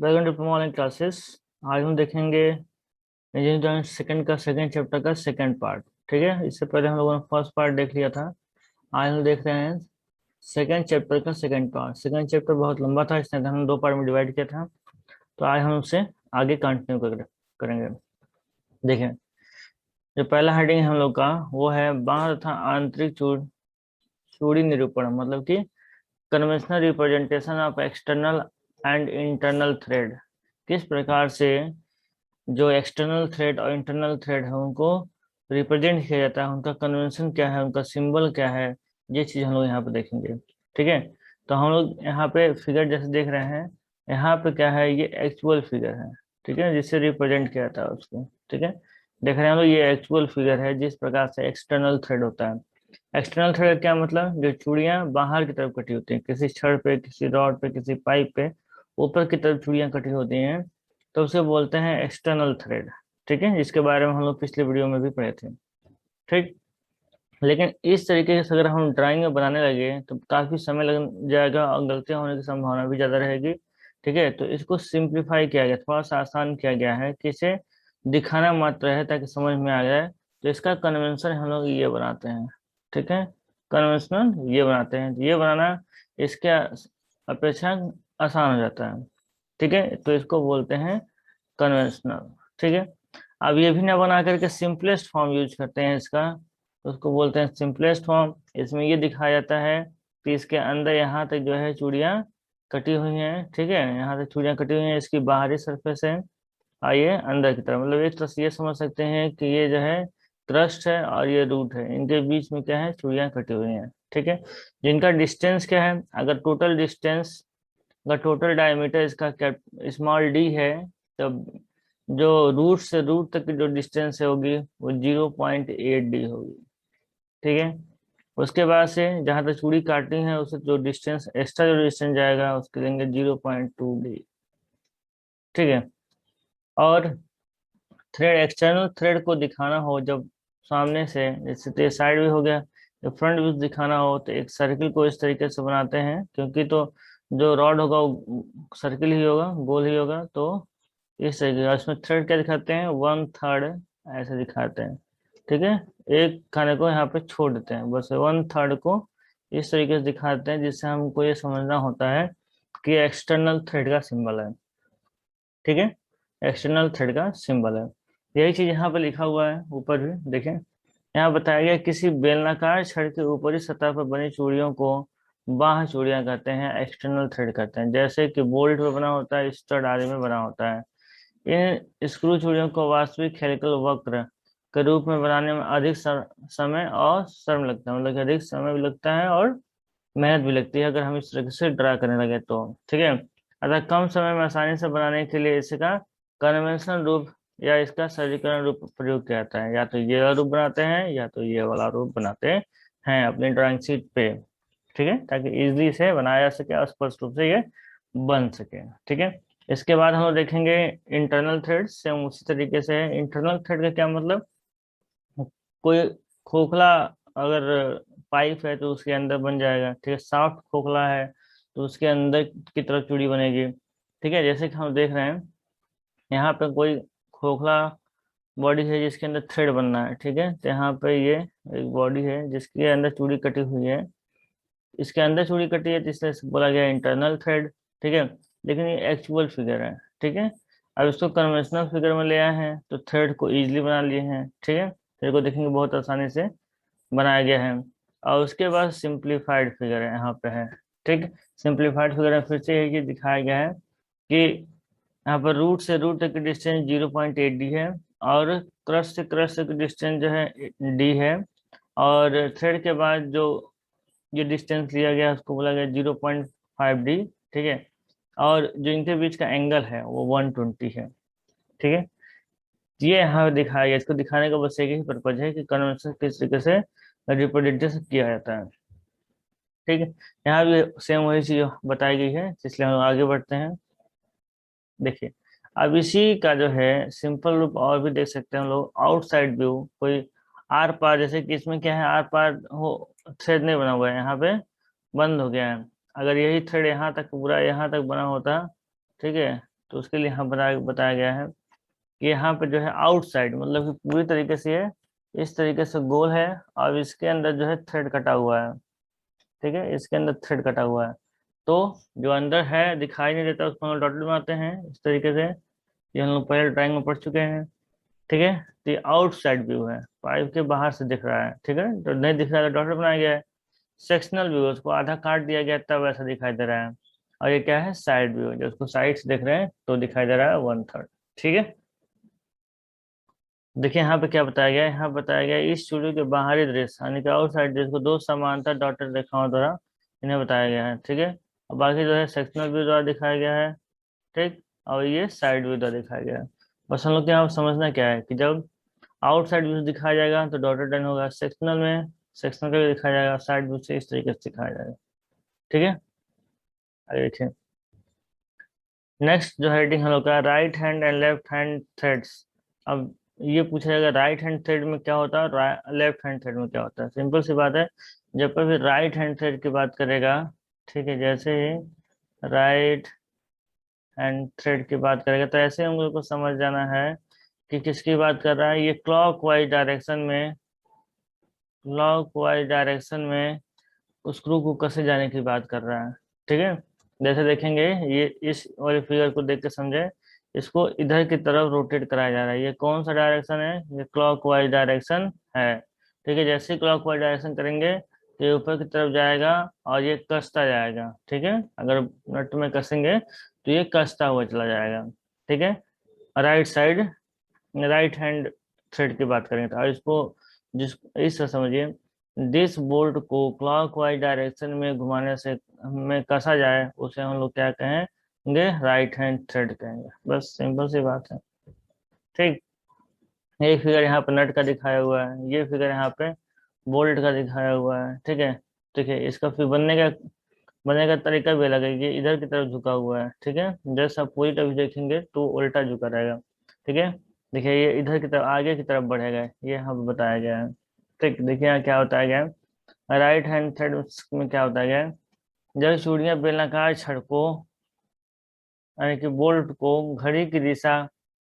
Welcome to online classes. आज हम देखेंगे इंजीनियरिंग ड्राइंग सेकंड का सेकंड चैप्टर का सेकंड पार्ट। ठीक है, इससे पहले हम लोगों ने फर्स्ट पार्ट देख लिया था। आज हम देख रहे हैं सेकंड चैप्टर का सेकंड पार्ट। सेकंड चैप्टर बहुत लंबा था, इसने हमने दो पार्ट में डिवाइड किया था, तो आज हम उससे आगे कंटिन्यू करेंगे। देखें, जो पहला हेडिंग है हम लोग का वो है बाह्य तथा आंतरिक चूड़ी निरूपण, मतलब कि conventional representation of external and internal thread. किस प्रकार से जो एक्सटर्नल थ्रेड और इंटरनल थ्रेड है उनको रिप्रेजेंट किया जाता है, उनका कन्वेंशन क्या है, उनका सिंबल क्या है, ये चीज हम लोग यहाँ पे देखेंगे। ठीक है, तो हम लोग यहाँ पे फिगर जैसे देख रहे हैं, यहाँ पे क्या है, ये एक्चुअल फिगर है। ठीक है, जिससे रिप्रेजेंट किया जाता है उसको। ठीक है, देख रहे हैं हम लोग, ये एक्चुअल फिगर है जिस प्रकार से एक्सटर्नल थ्रेड होता है। एक्सटर्नल थ्रेड क्या मतलब, जो चूड़ियां बाहर की तरफ कटी होती हैं, किसी छड़ पे, किसी रॉड पे, किसी पाइप पे ऊपर की तरफ चूड़ियां कटी होती हैं, तो उसे बोलते हैं एक्सटर्नल थ्रेड। ठीक है, जिसके बारे में हम लोग पिछले वीडियो में भी पढ़े थे। ठीक, लेकिन इस तरीके से अगर हम ड्राइंग में बनाने लगे तो काफी समय लग जाएगा और गलतियां होने की संभावना भी ज्यादा रहेगी। ठीक है, तो इसको सिंप्लीफाई किया गया, थोड़ा सा आसान किया गया है कि इसे दिखाना मात्र है ताकि समझ में आ जाए। तो इसका कन्वेंशन हम लोग ये बनाते हैं। ठीक है, कन्वेंशनल ये बनाते हैं, तो ये बनाना इसके अपेक्षा आसान हो जाता है। ठीक है, तो इसको बोलते हैं कन्वेंशनल। ठीक है, अब ये भी ना बना करके सिंपलेस्ट फॉर्म यूज करते हैं इसका, तो उसको बोलते हैं सिंपलेस्ट फॉर्म। इसमें ये दिखाया जाता है कि इसके अंदर यहाँ तक जो है चूड़ियाँ कटी हुई हैं। ठीक है, यहाँ तक चूड़ियाँ कटी हुई हैं, इसकी बाहरी सरफेस है, आइए अंदर की तरफ, मतलब एक तरह से ये समझ सकते हैं कि ये जो है क्रस्ट है और ये रूट है, इनके बीच में क्या है, चूड़ियाँ कटी हुई हैं। ठीक है, जिनका डिस्टेंस क्या है, अगर टोटल डिस्टेंस, अगर टोटल डायमीटर इसका स्मॉल डी है, तब जो रूट से रूट तक की जो डिस्टेंस है होगी वो 0.8 डी होगी। ठीक है, उसके बाद से जहां तक चूड़ी काटनी है उससे जो डिस्टेंस एक्स्ट्रा जो डिस्टेंस जाएगा उसके लेंगे 0.2 डी। ठीक है, और थ्रेड, एक्सटर्नल थ्रेड को दिखाना हो जब सामने से, जैसे तो साइड व्यू हो गया, जब फ्रंट व्यू दिखाना हो तो एक सर्किल को इस तरीके से बनाते हैं, क्योंकि तो जो रॉड होगा वो सर्किल ही होगा, गोल ही होगा, तो इस तरीके का इसमें थ्रेड क्या दिखाते हैं, 1/3 ऐसे दिखाते हैं। ठीक है, एक खाने को यहाँ पे छोड़ देते हैं, बस 1/3 को इस तरीके से दिखाते हैं, जिससे हमको ये समझना होता है कि एक्सटर्नल थ्रेड का सिंबल है। ठीक है, एक्सटर्नल थ्रेड का सिंबल है। यही चीज यहाँ पे लिखा हुआ है ऊपर भी देखें। यहाँ बताया गया किसी बेलनाकार छड़ के ऊपरी सतह पर बनी चूड़ियों को बाह्य चूड़ियां कहते हैं, एक्सटर्नल थ्रेड कहते हैं। जैसे कि बोल्ट में बना होता है, स्टड आदि में बना होता है। इन स्क्रू चूड़ियों को वास्तविक हेलिकल वक्र के रूप में बनाने में अधिक समय और श्रम लगता है, मतलब कि अधिक समय भी लगता है और मेहनत भी लगती है अगर हम इस तरह से ड्रा करने लगे तो। ठीक है, अतः कम समय में आसानी से बनाने के लिए इसका कन्वेंशनल रूप या इसका सरलीकरण रूप प्रयोग किया जाता है। या तो ये वाला रूप बनाते हैं या तो ये वाला रूप बनाते हैं अपनी ड्राइंग शीट पे। ठीक है, ताकि इजिली इसे बनाया जा सके और स्पष्ट रूप से ये बन सके। ठीक है, इसके बाद हम लोग देखेंगे इंटरनल थ्रेड। सेम उसी तरीके से है। इंटरनल थ्रेड का क्या मतलब, कोई खोखला अगर पाइप है तो उसके अंदर बन जाएगा। ठीक है, सॉफ्ट खोखला है तो उसके अंदर की तरफ चूड़ी बनेगी। ठीक है, जैसे कि हम देख रहे हैं यहाँ पे कोई खोखला बॉडी है जिसके अंदर थ्रेड बनना है। ठीक है, तो यहाँ पे ये एक बॉडी है जिसके अंदर चूड़ी कटी हुई है, इसके अंदर चूड़ी कटी है तो इसलिए बोला गया इंटरनल थ्रेड। ठीक है, लेकिन ये एक्चुअल फिगर है। ठीक है, अब इसको कन्वेंशनल फिगर में ले आए हैं तो थ्रेड को इजीली बना लिए हैं। ठीक है, थ्रेड को देखेंगे बहुत आसानी से बनाया गया है। और उसके बाद सिंप्लीफाइड फिगर है यहाँ पे है। ठीक, सिंप्लीफाइड फिगर में फिर से यही चीज दिखाया गया है कि यहाँ पर रूट से रूट तक की डिस्टेंस 0.8 डी है, और क्रस्ट से क्रस्ट तक की डिस्टेंस जो है डी है, और थ्रेड के बाद जो ये डिस्टेंस लिया गया उसको बोला गया 0.5 डी। ठीक है, और जो इनके बीच का एंगल है वो 120 है। ठीक है, ये यहाँ दिखाया गया, इसको दिखाने का बस एक ही पर्पज है कि कन्वेंशन किस तरीके से रिप्रेजेंटेशन किया जाता है। ठीक है, यहाँ भी सेम वही चीज बताई गई है, इसलिए हम आगे बढ़ते हैं। देखिए, अब इसी का जो है सिंपल रूप और भी देख सकते हैं हम लोग, आउटसाइड व्यू। कोई आर पार, जैसे कि इसमें क्या है, आर पार हो थ्रेड नहीं बना हुआ है, यहाँ पे बंद हो गया है। अगर यही थ्रेड यहाँ तक पूरा यहाँ तक बना होता, ठीक है, तो उसके लिए यहाँ बताया गया है कि यहाँ पे जो है आउटसाइड मतलब कि पूरी तरीके से ये इस तरीके से गोल है और इसके अंदर जो है थ्रेड कटा हुआ है। ठीक है, इसके अंदर थ्रेड कटा हुआ है, तो जो अंदर है दिखाई नहीं देता उसको हम डॉटेड बनाते हैं इस तरीके से। ये हम लोग पहले ड्राइंग में पढ़ चुके हैं। ठीक है, तो ये आउटसाइड व्यू है, पाइप के बाहर से दिख रहा है। ठीक है, तो नहीं दिख रहा है तो डॉटेड बनाया गया है। सेक्शनल व्यू, उसको आधा काट दिया गया तब ऐसा दिखाई दे रहा है। और ये क्या है, साइड व्यू, जो उसको साइड से देख रहे हैं तो दिखाई दे रहा है 1/3। ठीक है, देखिए यहाँ पे क्या बताया गया है, यहाँ बताया गया है इस स्टूडियो के बाहरी दृश्य यानी कि आउटसाइड दृश्य को दो समांतर डॉटेड रेखाओं द्वारा इन्हें बताया गया है। ठीक है, और बाकी जो है सेक्शनल व्यू द्वारा दिखाया गया है। ठीक, और ये साइड व्यू द्वारा दिखाया गया है। बस हम लोग के यहाँ समझना क्या है कि जब आउटसाइड व्यू दिखाया जाएगा तो डॉटेड लाइन होगा, सेक्शनल में सेक्शनल का भी दिखाया जाएगा, साइड व्यू से इस तरीके से दिखाया जाएगा। ठीक है, आगे देखिए। नेक्स्ट जो हेडिंग हम लोग का right hand and left hand threads. अब ये पूछा जाएगा राइट हैंड थ्रेड में क्या होता है, लेफ्ट हैंड थ्रेड में क्या होता है। सिंपल सी बात है, जब पर भी राइट हैंड थ्रेड की बात करेगा, ठीक है, जैसे ही राइट हैंड थ्रेड की बात करेगा तो ऐसे हम लोग को समझ जाना है कि किसकी बात कर रहा है। ये क्लॉक वाइज डायरेक्शन में स्क्रू को कसे जाने की बात कर रहा है। ठीक है, जैसे देखेंगे ये इस वाले फिगर को देख के समझे, इसको इधर की तरफ रोटेट कराया जा रहा है। ये कौन सा डायरेक्शन है, ये क्लॉक वाइज डायरेक्शन है। ठीक है, जैसे ही क्लॉक वाइज डायरेक्शन करेंगे तो ये ऊपर की तरफ जाएगा और ये कसता जाएगा। ठीक है, अगर नट में कसेंगे तो ये कसता हुआ चला जाएगा। ठीक है, right side right hand thread की बात करेंगे तो, और इसको जिस इससे समझिए, जिस बोल्ट को क्लॉकवाइज डायरेक्शन में घुमाने से में कसा जाए उसे हम लोग क्या कहेंगे, राइट हैंड थ्रेड कहेंगे। बस सिंपल सी बात है। ठीक, ये फिगर यहाँ पे नट का दिखाया हुआ है, ये फिगर यहाँ पे बोल्ट का दिखाया हुआ है। ठीक है, ठीक है, इसका फिर बनने का तरीका भी अलग है, ये इधर की तरफ झुका हुआ है। ठीक है, जैसे आप पूरी तरफ देखेंगे तो उल्टा झुका रहेगा। ठीक है, देखिए ये इधर की तरफ आगे की तरफ बढ़ेगा, ये हमें बताया गया है। ठीक, देखिए यहाँ क्या बताया गया है, राइट हैंड थ्रेड में क्या बताया गया है, जब चूड़ियां बेलनाकार छड़कों यानी कि बोल्ट को घड़ी की दिशा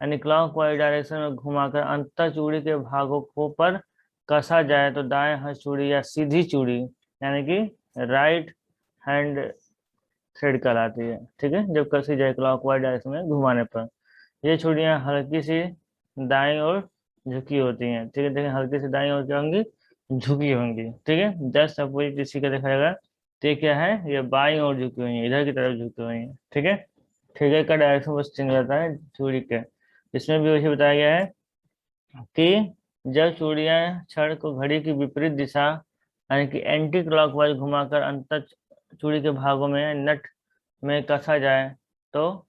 यानी क्लॉकवाइज डायरेक्शन में घुमाकर अंतः चूड़ी के भागों को पर कसा जाए तो दाएं हाथ चूड़ी या सीधी चूड़ी यानी कि राइट हैंड थ्रेड कहलाती है। ठीक है, जब कसी जाए क्लॉकवाइज डायरेक्शन में घुमाने पर ये चूड़ियां हल्की सी दाईं ओर झुकी होती हैं। ठीक है, देखिए हल्की सी दाईं ओर क्या होंगी, झुकी होंगी। ठीक है, जस्ट अपोजिट इसी का देखा जाएगा, तो ये क्या है, ये बाईं ओर झुकी हुई है, इधर की तरफ झुकी हुई है। ठीक है, फिगर का डायरेक्शन बस चेंज हो जाता है चूड़ी के। इसमें भी वही बताया गया है कि जब चूड़ियां छड़ को घड़ी की विपरीत दिशा यानी कि एंटी क्लॉकवाइज घुमाकर अंतर चूड़ी के भागों में नट में कसा जाए तो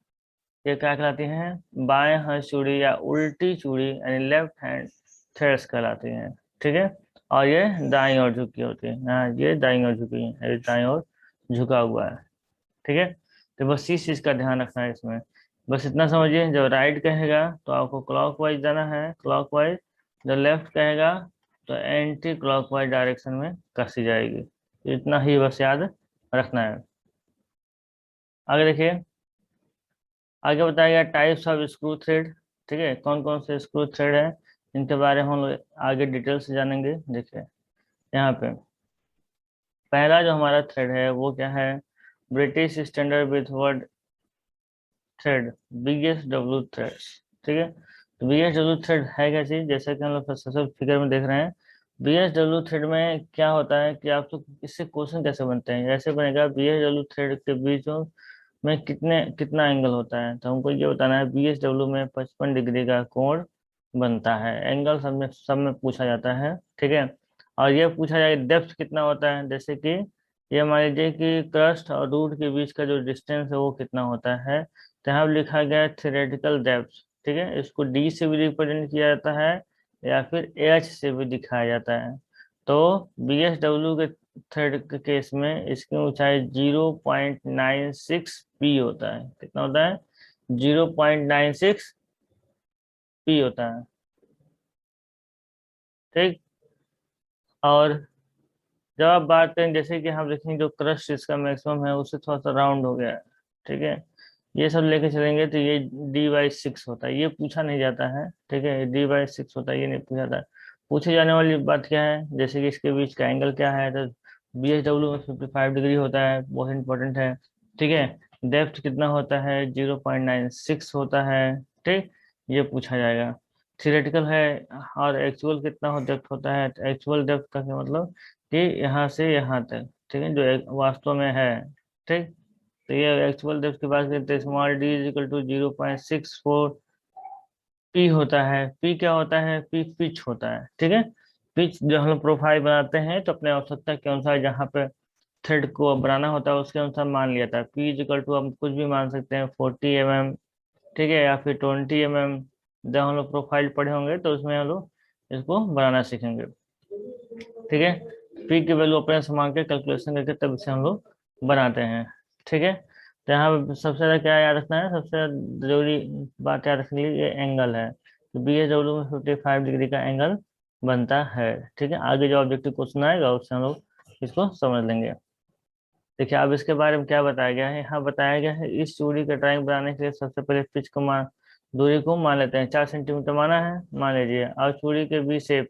ये क्या कहलाती हैं, बाएं हाथ चूड़ी या उल्टी चूड़ी यानी लेफ्ट हैंड थ्रेड्स कहलाती हैं। ठीक है, और ये दाईं ओर झुकी होती है, हाँ ये दाईं ओर झुकी है, ये दाईं ओर झुका हुआ है। ठीक है, तो बस इस चीज का ध्यान रखना है इसमें। बस इतना समझिए, जब राइट कहेगा तो आपको क्लॉकवाइज जाना है, क्लॉकवाइज। जब लेफ्ट कहेगा तो एंटी क्लॉकवाइज डायरेक्शन में कसी जाएगी। तो इतना ही बस याद रखना है। आगे देखिए, आगे बताया गया टाइप्स ऑफ स्क्रू थ्रेड। ठीक है, कौन कौन से स्क्रू थ्रेड है इनके बारे में हम लोग आगे डिटेल से जानेंगे। देखिए यहाँ पे पहला जो हमारा थ्रेड है वो क्या है, British standard with word thread, BSW thread. ठीक है, तो BSW थ्रेड है क्या चीज, जैसे कि हम लोग सबसे फिगर में देख रहे हैं। BSW थ्रेड में क्या होता है कि आप तो इससे क्वेश्चन कैसे बनते हैं, जैसे बनेगा BSW थ्रेड के बीच में कितना एंगल होता है, तो हमको ये बताना है BSW में 55 डिग्री का कोण बनता है। एंगल सब में पूछा जाता है। ठीक है, और ये पूछा जाएगा डेप्थ कितना होता है, जैसे कि ये मान लीजिए कि क्रस्ट और रूट के बीच का जो डिस्टेंस है वो कितना होता है, तो यहाँ लिखा गया है थ्योरेटिकल डेप्थ। ठीक है, इसको D से भी रिप्रेजेंट किया जाता है या फिर H से भी दिखाया जाता है। तो BSW के थ्रेड के केस में इसकी ऊंचाई 0.96 p होता है। कितना होता है, 0.96 p होता है। ठीक, और जब आप बात करें जैसे कि हम देखेंगे जो क्रस्ट इसका मैक्सिमम है उससे थोड़ा सा राउंड हो गया है। ठीक है, ये सब लेके चलेंगे तो ये d/6 होता है, ये पूछा नहीं जाता है, ठीक है, d/6 होता है, ये नहीं पूछा जाता है। पूछे जाने वाली बात क्या है, जैसे कि इसके बीच का एंगल क्या है, तो BHW में 55 डिग्री होता है, बहुत इंपॉर्टेंट है, ठीक है। डेप्थ कितना होता है, 0.96 होता है, ठीक, ये पूछा जाएगा। थियोरेटिकल है, और एक्चुअल कितना हो डेप्थ होता है, एक्चुअल डेप्थ का क्या मतलब कि यहाँ से यहाँ तक, ठीक है, जो वास्तव में है, ठीक। तो ये एक्चुअल डेप्थ की बात करते हैं, small D is equal to 0.64 P होता है। पी क्या होता है, पी पिच होता है, ठीक है। पिच जो हम लोग प्रोफाइल बनाते हैं तो अपने आवश्यकता के अनुसार जहाँ पे थ्रेड को बनाना होता है उसके अनुसार मान लिया था। पी इज इक्वल टू हम कुछ भी मान सकते हैं, 40 mm, ठीक है, या फिर 20 mm। जब हम लोग प्रोफाइल पढ़े होंगे तो उसमें हम लोग इसको बनाना सीखेंगे, ठीक है। पी की वैल्यू अपने से मांग के कैलकुलेशन करके तब इसे हम लोग बनाते हैं, ठीक है। तो यहाँ पे सबसे ज्यादा क्या याद रखना है, सबसे जरूरी बात याद रखने के लिए ये एंगल है, तो BHW में 55 डिग्री का एंगल बनता है, ठीक है। आगे जो ऑब्जेक्टिव क्वेश्चन आएगा उससे हम लोग इसको समझ लेंगे। देखिए अब इसके बारे में क्या बताया गया है, यहाँ बताया गया है इस चूड़ी का ड्राइंग बनाने के लिए सबसे पहले पिच को मान, दूरी को मान लेते हैं, 4 सेंटीमीटर माना है, मान लीजिए, और चूड़ी के बी शेप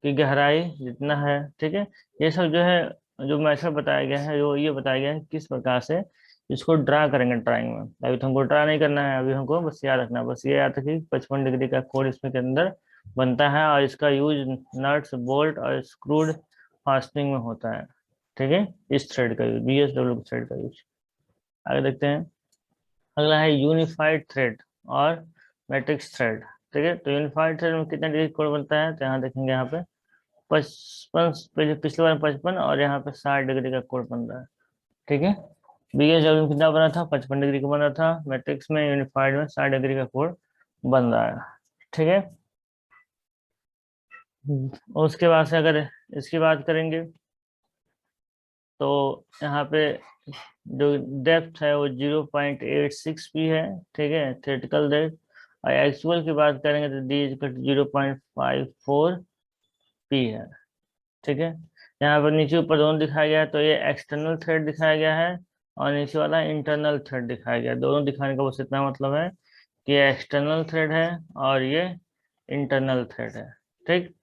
की गहराई जितना है, ठीक है। ये सब जो है, जो मेथड बताया गया है, जो ये बताया गया है किस प्रकार से इसको ड्रा करेंगे ड्राइंग में। अभी तो हमको ड्रा नहीं करना है, अभी हमको बस याद रखना है, बस ये याद रखिए 55 डिग्री का कोण इसमें के अंदर बनता है, और इसका यूज नट्स बोल्ट और स्क्रूड फास्टनिंग में होता है, ठीक है। इस थ्रेड का यूज, BHW थ्रेड का यूज। आगे देखते हैं, अगला है यूनिफाइड थ्रेड और मैट्रिक्स थ्रेड, ठीक है। तो यूनिफाइड थ्रेड में कितना डिग्री कोण बनता है, तो यहाँ देखेंगे, यहाँ पे 55, पिछले बार 55 और यहाँ पे 60 डिग्री का कोण बन रहा है, ठीक है। BHW में कितना बना था, 55 डिग्री का बना था, मैट्रिक्स में यूनिफाइड में 60 डिग्री का कोण बन रहा है, ठीक है। और उसके बाद से अगर इसकी बात करेंगे तो यहाँ पे जो डेप्थ है वो 0.86 भी है, ठीक है, थ्योरेटिकल डेप्थ। और एक्चुअल की बात करेंगे तो डी इज 0.54 पी है, ठीक है। यहाँ पर नीचे ऊपर दोनों दिखाया गया है, तो ये एक्सटर्नल थ्रेड दिखाया गया है और नीचे वाला इंटरनल थ्रेड दिखाया गया है। दोनों दिखाने का बस इतना मतलब है कि ये एक्सटर्नल थ्रेड है और ये इंटरनल थ्रेड है, ठीक।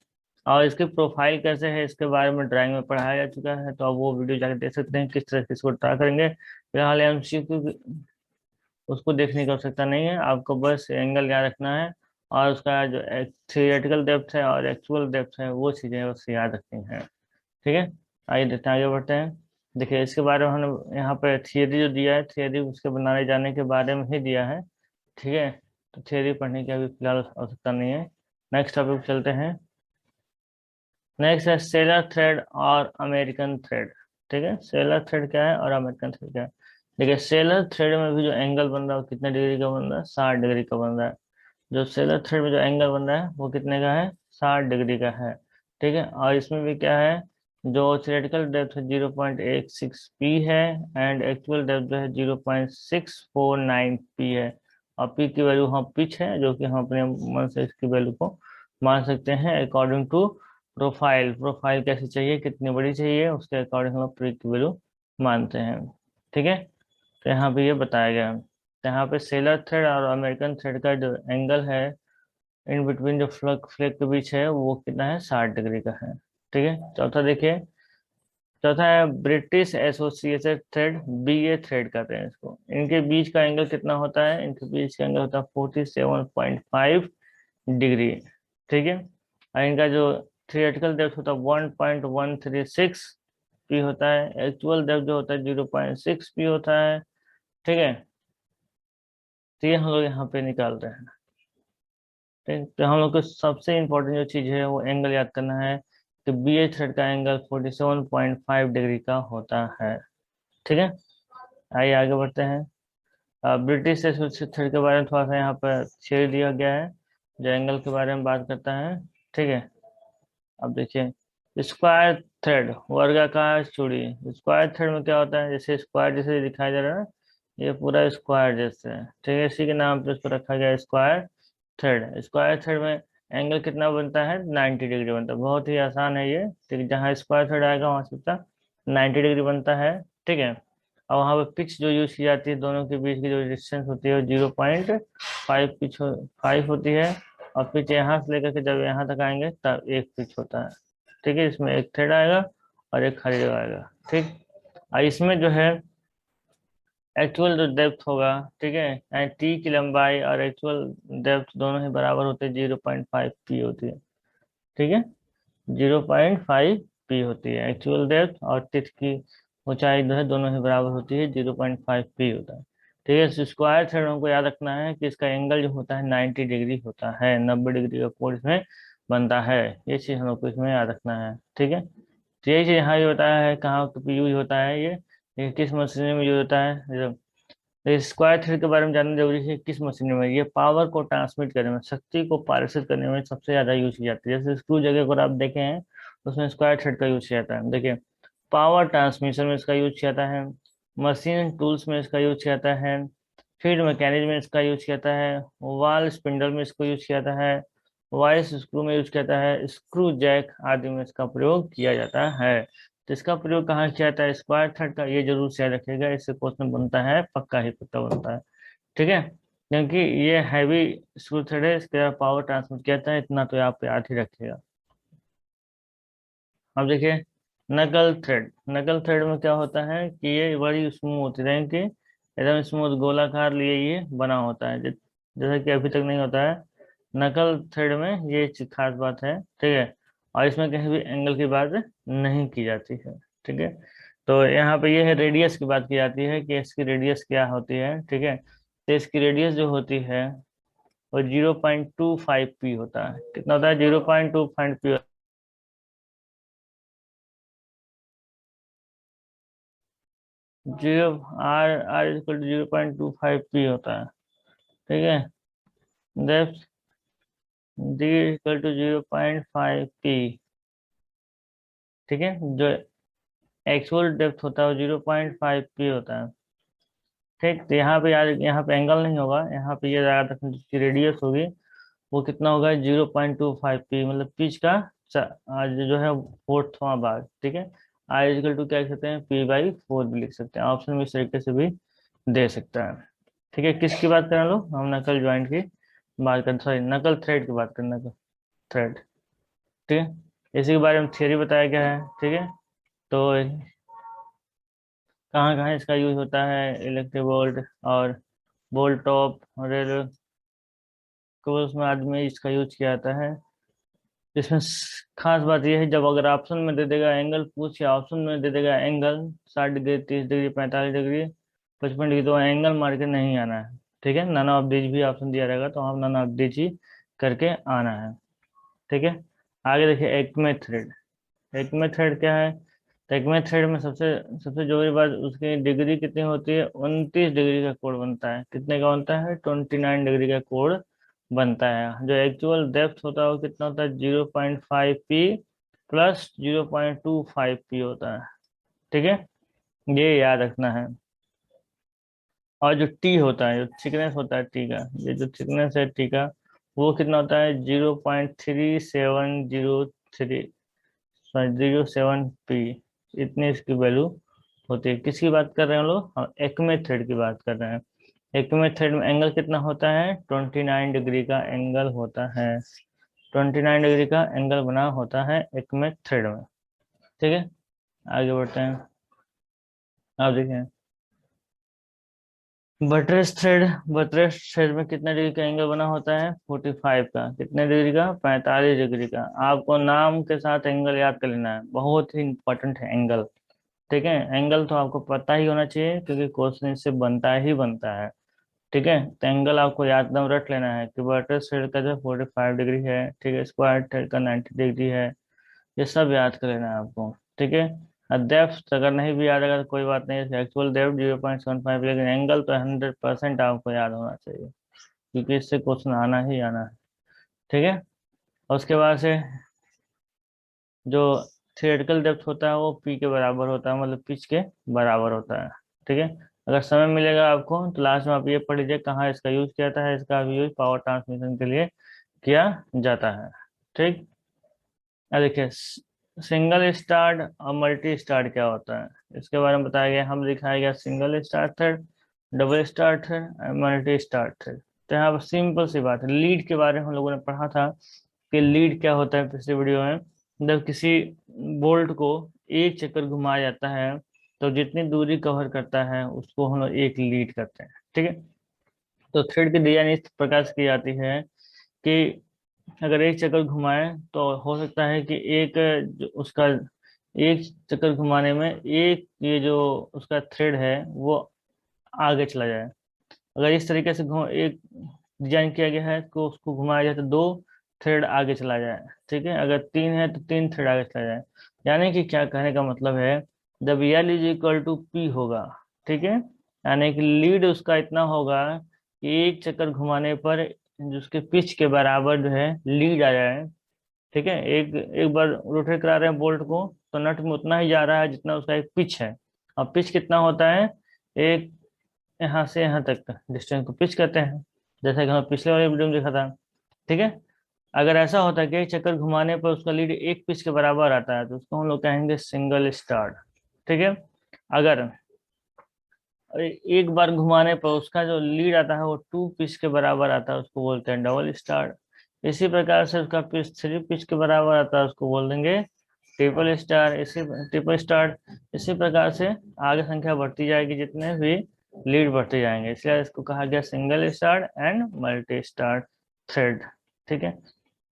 और इसकी प्रोफाइल कैसे है इसके बारे में ड्राइंग में पढ़ाया जा चुका है, तो आप वो वीडियो जाकर देख सकते हैं किस तरह से इसको ट्राई करेंगे। फिलहाल MCQ उसको देखने की आवश्यकता नहीं है, आपको बस एंगल याद रखना है, और उसका जो थियोरेटिकल डेप्थ है और एक्चुअल डेप्थ है वो चीज़ें उससे याद रखनी है, ठीक है। आइए देखते हैं, आगे बढ़ते हैं। देखिए इसके बारे में हमने यहाँ पे थियरी जो दिया है, थियरी उसके बनाए जाने के बारे में ही दिया है, ठीक है। तो थियरी पढ़ने की अभी फिलहाल आवश्यकता नहीं है। नेक्स्ट टॉपिक चलते हैं। नेक्स्ट है सेलर थ्रेड और अमेरिकन थ्रेड, ठीक है। सेलर थ्रेड क्या है और अमेरिकन थ्रेड क्या है। देखिए सेलर थ्रेड में भी जो एंगल बन रहा है वो कितने डिग्री का बन रहा है, 60 डिग्री का बन रहा है। जो सेलर थ्रेड में जो एंगल बन रहा है वो कितने का है, 60 डिग्री का है, ठीक है। और इसमें भी क्या है, जो थियोरेटिकल डेप्थ है 0.16 पी है, एंड एक्चुअल डेप्थ जो है 0.649 पी है। और पी की वैल्यू हम पिच है, जो कि हम अपने मन से इसकी वैल्यू को मान सकते हैं अकॉर्डिंग टू प्रोफाइल। प्रोफाइल कैसी चाहिए, कितनी बड़ी चाहिए, उसके अकॉर्डिंग हम पी की वैल्यू मानते हैं, ठीक है। तो यहाँ पे ये बताया गया है। तो यहाँ पे सेलर थ्रेड और अमेरिकन थ्रेड का जो एंगल है इन बिटवीन जो फ्लैग के बीच है वो कितना है, 60 डिग्री का है, ठीक है। चौथा देखिए, चौथा है British associated thread, BA thread कहते हैं इसको। इनके बीच का एंगल कितना होता है, इनके बीच का एंगल होता है 47.5 डिग्री, ठीक है। और इनका जो थियोरेटिकल डेप्थ होता है 1.136 पी होता है, एक्चुअल डेप्थ जो होता है 0.6 पी होता है, ठीक है। तो ये हम लोग यहाँ पे निकाल रहे हैं, ठीक। तो हम लोग को सबसे इम्पोर्टेंट जो चीज़ है वो एंगल याद करना है कि BA थ्रेड का एंगल 47.5 डिग्री का होता है, ठीक है। आइए आगे बढ़ते हैं। ब्रिटिश एसोसिएटेड थ्रेड के बारे में थोड़ा सा यहाँ पर शेयर दिया गया है जो एंगल के बारे में बात करता है, ठीक है। अब देखिए स्क्वायर थ्रेड, वर्गाकार चूड़ी। स्क्वायर थ्रेड में क्या होता है, जैसे स्क्वायर जैसे दिखाई दे रहा है ना, ये पूरा स्क्वायर जैसे है, ठीक है, इसी के नाम पे इसको रखा गया है स्क्वायर थ्रेड। स्क्वायर थ्रेड में एंगल कितना बनता है, 90 डिग्री बनता है। बहुत ही आसान है ये, ठीक है, जहाँ स्क्वायर थ्रेड आएगा वहां से 90 डिग्री बनता है, ठीक है। और वहाँ पे पिच जो यूज की जाती है, दोनों के बीच की जो डिस्टेंस होती है 0.5 पिच 5 होती है। और पिच यहाँ से लेकर के जब यहाँ तक आएंगे तब एक पिच होता है। ठीक है, इसमें एक थ्रेड आएगा और एक खाली जगह आएगा। ठीक, और इसमें जो है एक्चुअल जो डेप्थ होगा, ठीक है, एंड टी की लंबाई और एक्चुअल डेप्थ दोनों ही बराबर होते हैं, 0.5 पी होती है। ठीक है, 0.5 पी होती है एक्चुअल डेप्थ, और टिथ की ऊंचाई जो है दोनों ही बराबर होती है, 0.5 पी होता है। ठीक है, स्क्वायर थ्रेड हमको याद रखना है कि इसका एंगल जो होता है 90 डिग्री होता है, 90 डिग्री का कोण इसमें बनता है। ये चीज हम लोग को इसमें याद रखना है। ठीक है, तो यही चीज यहाँ ये बताया है कहाँ पे यूज होता है ये किस मशीन में यूज होता है। स्क्वायर थ्रेड के बारे में जानना जरूरी है। किस मशीन में ये पावर को ट्रांसमिट करने में, शक्ति को पारित करने में सबसे ज्यादा यूज की जाती है। जैसे स्क्रू जगह को आप देखे हैं उसमें स्क्वायर थ्रेड का यूज किया जाता है। देखिए, पावर ट्रांसमिशन में इसका यूज किया जाता है, मशीन टूल्स में इसका यूज किया जाता है, फील्ड मैकेनिज्म में इसका यूज किया जाता है, वॉल स्पिंडल में इसको यूज किया जाता है, वाइस स्क्रू में यूज किया जाता है, स्क्रू जैक आदि में इसका प्रयोग किया जाता है। तो इसका प्रयोग कहाँ किया जाता है? स्क्वायर थ्रेड का, ये जरूर से याद रखिएगा, इससे क्वेश्चन बनता है, पक्का ही पक्का बनता है। ठीक है, क्योंकि ये हैवी स्क्रू थ्रेड है, इसका पावर ट्रांसमिट किया जाता है, इतना तो आप याद ही रखिएगा। अब देखिए, नकल थ्रेड। नकल थ्रेड में क्या होता है कि ये बड़ी स्मूथ होती है, कि एकदम स्मूथ गोलाकार लिए ये बना होता है, जैसा कि अभी तक नहीं होता है। नकल थ्रेड में ये खास बात है। ठीक है, और इसमें कहीं भी एंगल की बात नहीं की जाती है। ठीक है, तो यहाँ पे ये है रेडियस की बात की जाती है कि इसकी रेडियस क्या होती है। ठीक है, तो इसकी रेडियस जो होती है वो 0.25 पी होता है। कितना होता है? 0.25 P. Zero R R equal to 0.25 P होता है। ठीक है, depth D equal to 0.5 P. ठीक है, जो एक्चुअल डेप्थ होता है वो 0.5 पी होता है। ठीक, तो यहाँ पे यार, यहाँ पे एंगल नहीं होगा, यहाँ पे ये याद रखना, जिसकी रेडियस होगी वो कितना होगा? 0.25 पी, मतलब पिच का आज जो है फोर्थवा भाग। ठीक है, आई इक्वल टू क्या लिख सकते हैं? P/4 भी लिख सकते हैं, ऑप्शन में इस तरीके से भी दे सकता है। ठीक है, किसकी बात करें लोग? हम नकल ज्वाइंट की बात करें, सॉरी नकल थ्रेड की बात करें, नकल थ्रेड। ठीक है, इसी के बारे में थियरी बताया गया है। ठीक है, तो कहाँ कहाँ इसका यूज होता है? इलेक्ट्रिक बोल्ट और बोल्ट टॉप, रेल केबल्स में आदमी इसका यूज किया जाता है। इसमें खास बात यह है, जब अगर ऑप्शन में दे देगा एंगल, पूछ या ऑप्शन में दे देगा angle 60 degree, 30 degree, 45 degree, 55 degree, तो एंगल मार के नहीं आना है। ठीक है, नन ऑफ दीज भी ऑप्शन दिया रहेगा तो हम नन ऑफ दीज ही करके आना है। ठीक है, आगे देखिए, एक्मे थ्रेड। एक्मे थ्रेड क्या है? तो एक्मे थ्रेड में सबसे सबसे जरूरी बात, उसकी डिग्री कितनी होती है? 29 डिग्री का कोण बनता है। कितने का बनता है? 29 डिग्री का कोण बनता है। जो एक्चुअल डेप्थ होता है वो कितना होता है? 0.5 पी प्लस 0.25 पी होता है। ठीक है, ये याद रखना है। और जो टी होता है, जो थिकनेस होता है टी का, ये जो थिकनेस है टी का, वो कितना होता है? 0.3703, सॉरी 07 पी, इतनी इसकी वैल्यू होती है। किसकी बात कर रहे हैं हम लोग? हम एक्मे थ्रेड की बात कर रहे हैं। एक्मे थ्रेड में एंगल कितना होता है? 29 डिग्री का एंगल होता है। 29 डिग्री का एंगल बना होता है एक्मे थ्रेड में। ठीक है, आगे बढ़ते हैं। आप देखें, बटरेस थ्रेड। बटरेस थ्रेड में कितने डिग्री का एंगल बना होता है? 45 का। कितने डिग्री का? 45 डिग्री का। आपको नाम के साथ एंगल याद कर लेना है, बहुत ही इंपॉर्टेंट है एंगल। ठीक है, एंगल तो आपको पता ही होना चाहिए क्योंकि क्वेश्चन इससे बनता ही बनता है। ठीक है, तो एंगल आपको याद एकदम रट लेना है कि बटरेस थ्रेड का जो 45 डिग्री है, ठीक है, स्क्वायर थ्रेड का 90 डिग्री है। ये सब याद कर लेना है आपको। ठीक है, और डेप्थ अगर नहीं भी याद आएगा तो कोई बात नहीं, एक्चुअल डेप्थ 0.75, लेकिन एंगल तो 100% आपको याद होना चाहिए क्योंकि इससे क्वेश्चन आना ही आना है। ठीक है, और उसके बाद से जो थियोरेटिकल डेप्थ होता है वो पी के बराबर होता है, मतलब पिच के बराबर होता है। ठीक है, अगर समय मिलेगा आपको तो लास्ट में आप ये पढ़ लीजिए कहाँ इसका यूज किया जाता है। इसका भी यूज पावर ट्रांसमिशन के लिए किया जाता है। ठीक, अब देखिए, सिंगल स्टार्ट और मल्टी स्टार्ट क्या होता है इसके बारे में बताया गया, हम दिखाया गया single start thread, double start thread, multi start thread. तो यहाँ पर सिंपल सी बात है, लीड के बारे में हम लोगों ने पढ़ा था कि लीड क्या होता है पिछले वीडियो में। जब किसी बोल्ट को एक चक्कर घुमाया जाता है तो जितनी दूरी कवर करता है उसको हम लोग एक लीड करते हैं, ठीक है। तो थ्रेड की डिजाइन इस प्रकार से की जाती है कि अगर एक चक्कर घुमाए तो हो सकता है कि एक उसका एक चक्कर घुमाने में एक ये जो उसका थ्रेड है वो आगे चला जाए। अगर इस तरीके से एक डिजाइन किया गया है तो उसको घुमाया जाए तो दो थ्रेड आगे चला जाए, ठीक है। अगर तीन है तो तीन थ्रेड आगे चला जाए। यानी कि क्या कहने का मतलब है, जब L is equal to P होगा, ठीक है, यानी कि लीड उसका इतना होगा कि एक चक्कर घुमाने पर जो उसके पिच के बराबर जो है लीड आ जाए, ठीक है। एक एक बार रोटेट करा रहे हैं बोल्ट को तो नट में उतना ही जा रहा है जितना उसका एक पिच है। और पिच कितना होता है, एक यहाँ से यहाँ तक का डिस्टेंस को पिच कहते हैं, जैसा कि हम पिछले वाले वीडियो में देखा था, ठीक है। अगर ऐसा होता है कि एक चक्कर घुमाने पर उसका लीड एक पिच के बराबर आता है तो उसको हम लोग कहेंगे सिंगल स्टार्ट, ठीक है। अगर एक बार घुमाने पर उसका जो लीड आता है वो टू पिच के बराबर आता है उसको बोलते हैं डबल स्टार्ट। इसी प्रकार से उसका पिच थ्री पिच के बराबर आता है उसको बोल देंगे ट्रिपल स्टार, इसी ट्रिपल स्टार्ट। इसी प्रकार से आगे संख्या बढ़ती जाएगी, जितने भी लीड बढ़ते जाएंगे, इसलिए इसको कहा गया single start and multi start thread, ठीक है।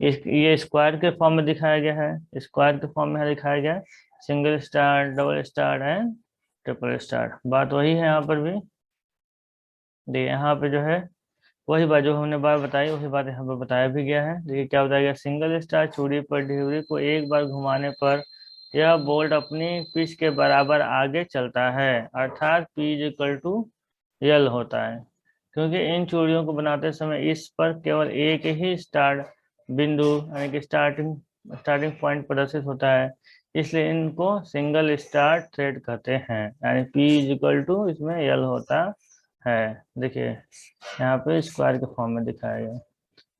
ये स्क्वायर के फॉर्म में दिखाया गया है, स्क्वायर के फॉर्म में दिखाया गया single star, double star and triple star. बात वही है यहाँ पर भी, देखिए यहाँ पे जो है वही बात जो हमने बार बताई वही बात यहाँ पर बताया भी गया है। देखिए क्या बताया गया, सिंगल स्टार चूड़ी पर ढिवरी को एक बार घुमाने पर यह बोल्ट अपनी पिच के बराबर आगे चलता है, अर्थात पी इज इक्वल टू यल होता है। क्योंकि इन चूड़ियों को बनाते समय इस पर केवल एक ही स्टार्ट बिंदु यानी कि स्टार्टिंग स्टार्टिंग पॉइंट प्रदर्शित होता है, इसलिए इनको सिंगल स्टार थ्रेड कहते हैं। यानी पी इज इक्वल टू इसमें यल होता है। देखिए यहाँ पे स्क्वायर के फॉर्म में दिखाया गया।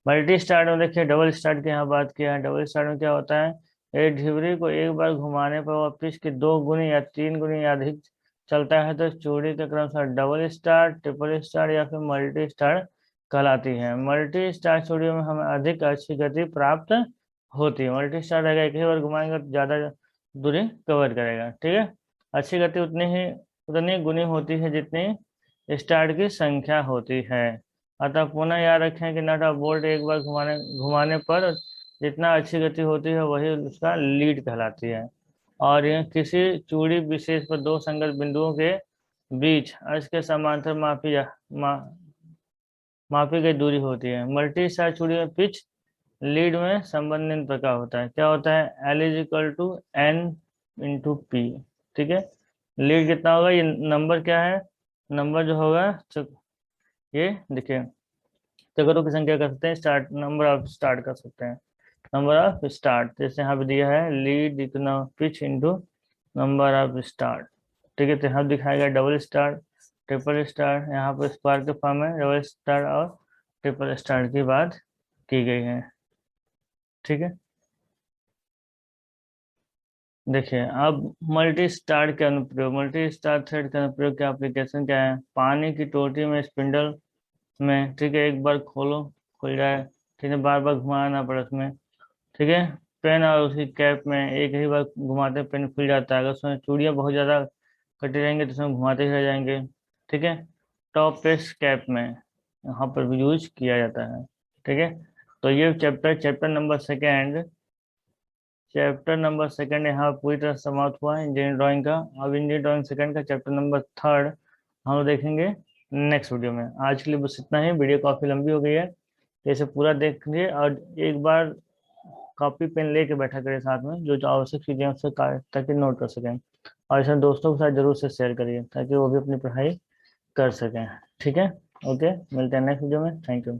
मल्टी स्टार्ट में देखिए डबल स्टार्ट की यहाँ बात किया है। डबल स्टार्ट में क्या होता है, एक ढिवरी को एक बार घुमाने पर वह पिच के दो गुनी या तीन गुनी या अधिक चलता है तो चूड़ी के क्रमशः डबल स्टार, ट्रिपल स्टार या फिर मल्टी स्टार कहलाती है। मल्टी स्टार चूड़ियों में हमें अधिक अच्छी गति प्राप्त होती है। मल्टी स्टार रहेगा एक ही बार घुमाएंगे तो ज्यादा दूरी कवर करेगा, ठीक है। अच्छी गति उतनी गुनी होती है जितनी स्टार्ट की संख्या होती है। अतः पुनः याद रखें कि नट और बोल्ट एक बार घुमाने घुमाने पर जितना अच्छी गति होती है वही उसका लीड कहलाती है। और यह किसी चूड़ी विशेष पर दो संगत बिंदुओं के बीच अक्ष के समांतर मापी गई दूरी होती है। मल्टी स्टार चूड़ी में पिच लीड में संबंध निम्न प्रकार होता है। क्या होता है, L is equal to N into P, ठीक है। लीड कितना होगा, ये नंबर क्या है, नंबर जो होगा ये देखिए चक्करों की संख्या कर सकते हैं, स्टार्ट नंबर ऑफ स्टार्ट कर सकते हैं, नंबर ऑफ स्टार्ट। जैसे यहाँ पे दिया है लीड इतना pitch into number of start, ठीक है। तो यहाँ दिखाया गया डबल स्टार, ट्रिपल स्टार, यहाँ पर स्क्वायर के फॉर्म में डबल स्टार और ट्रिपल स्टार की बात की गई है, ठीक है। देखिए अब मल्टी स्टार के अनुप्रयोग, मल्टी स्टार थ्रेड के अनुप्रयोग क्या एप्लीकेशन क्या है। पानी की टोटी में स्पिंडल में, ठीक है, एक बार खोलो खुल जाए, ठीक है, बार बार घुमाना ना पड़े उसमें, ठीक है। पेन और उसकी कैप में एक ही बार घुमाते पेन खुल जाता है। अगर उसमें चूड़ियाँ बहुत ज़्यादा कटी रहेंगे तो उसमें घुमाते ही रह जाएंगे, ठीक है। टॉप पेस्ट कैप में यहाँ पर भी यूज किया जाता है, ठीक है। तो ये चैप्टर नंबर सेकेंड, यहाँ पूरी तरह समाप्त हुआ है इंजीनियरिंग ड्राइंग का। अब इंजीनियरिंग ड्राइंग सेकेंड का चैप्टर नंबर थर्ड हम लोग देखेंगे नेक्स्ट वीडियो में। आज के लिए बस इतना ही, वीडियो काफ़ी लंबी हो गई है तो इसे पूरा देखेंगे और एक बार कॉपी पेन लेके बैठा करें साथ में, जो जो आवश्यक चीजें हैं उससे ताकि नोट कर सकें। और इसे दोस्तों के साथ जरूर से शेयर करिए ताकि वो भी अपनी पढ़ाई कर सकें, ठीक है। ओके, मिलते हैं नेक्स्ट वीडियो में, थैंक यू।